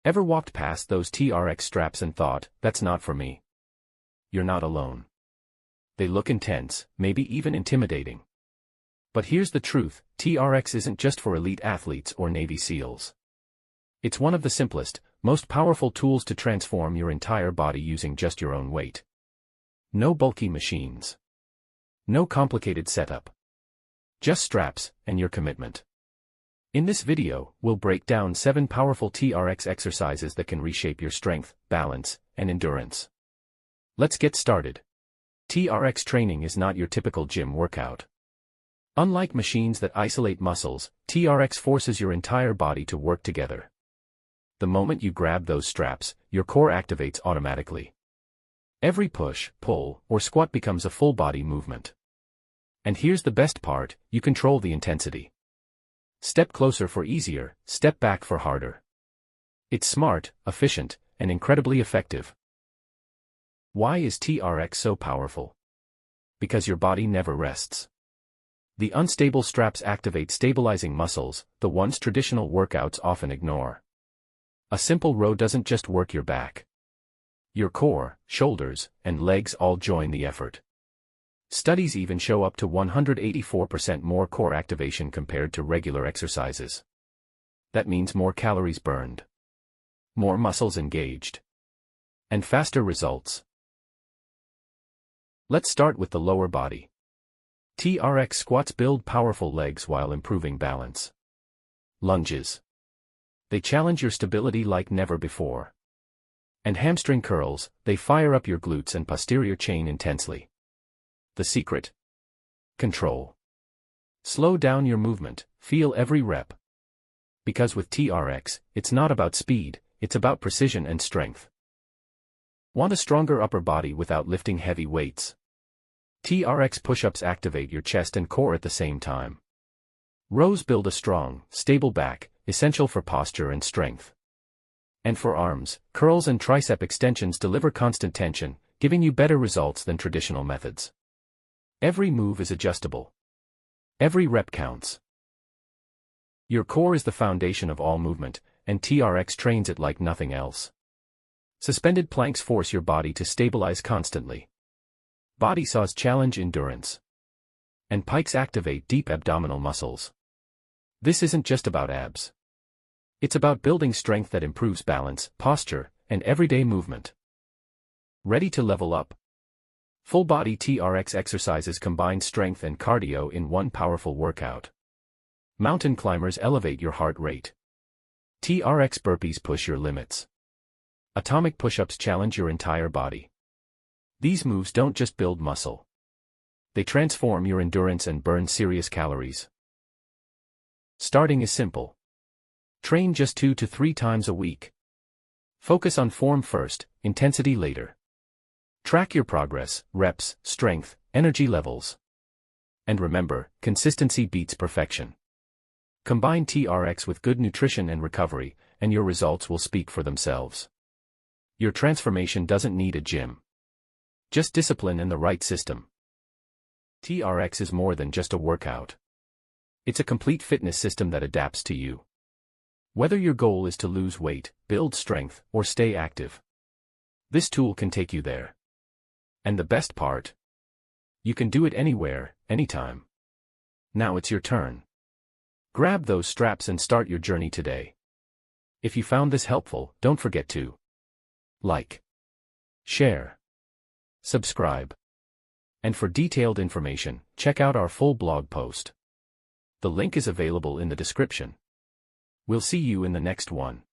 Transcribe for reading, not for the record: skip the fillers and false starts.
Ever walked past those TRX straps and thought, that's not for me? You're not alone. They look intense, maybe even intimidating. But here's the truth, TRX isn't just for elite athletes or Navy SEALs. It's one of the simplest, most powerful tools to transform your entire body using just your own weight. No bulky machines. No complicated setup. Just straps, and your commitment. In this video, we'll break down 7 powerful TRX exercises that can reshape your strength, balance, and endurance. Let's get started. TRX training is not your typical gym workout. Unlike machines that isolate muscles, TRX forces your entire body to work together. The moment you grab those straps, your core activates automatically. Every push, pull, or squat becomes a full-body movement. And here's the best part, you control the intensity. Step closer for easier, step back for harder. It's smart, efficient, and incredibly effective. Why is TRX so powerful? Because your body never rests. The unstable straps activate stabilizing muscles, the ones traditional workouts often ignore. A simple row doesn't just work your back. Your core, shoulders, and legs all join the effort. Studies even show up to 184% more core activation compared to regular exercises. That means more calories burned, more muscles engaged, and faster results. Let's start with the lower body. TRX squats build powerful legs while improving balance. Lunges. They challenge your stability like never before. And hamstring curls, they fire up your glutes and posterior chain intensely. The secret? Control. Slow down your movement, feel every rep. Because with TRX, it's not about speed, it's about precision and strength. Want a stronger upper body without lifting heavy weights? TRX push-ups activate your chest and core at the same time. Rows build a strong, stable back, essential for posture and strength. And for arms, curls and tricep extensions deliver constant tension, giving you better results than traditional methods. Every move is adjustable. Every rep counts. Your core is the foundation of all movement, and TRX trains it like nothing else. Suspended planks force your body to stabilize constantly. Body saws challenge endurance. And pikes activate deep abdominal muscles. This isn't just about abs. It's about building strength that improves balance, posture, and everyday movement. Ready to level up? Full-body TRX exercises combine strength and cardio in one powerful workout. Mountain climbers elevate your heart rate. TRX burpees push your limits. Atomic push-ups challenge your entire body. These moves don't just build muscle. They transform your endurance and burn serious calories. Starting is simple. Train just 2 to 3 times a week. Focus on form first, intensity later. Track your progress, reps, strength, energy levels. And remember, consistency beats perfection. Combine TRX with good nutrition and recovery, and your results will speak for themselves. Your transformation doesn't need a gym. Just discipline and the right system. TRX is more than just a workout. It's a complete fitness system that adapts to you. Whether your goal is to lose weight, build strength, or stay active, this tool can take you there. And the best part? You can do it anywhere, anytime. Now it's your turn. Grab those straps and start your journey today. If you found this helpful, don't forget to like, share, subscribe. And for detailed information, check out our full blog post. The link is available in the description. We'll see you in the next one.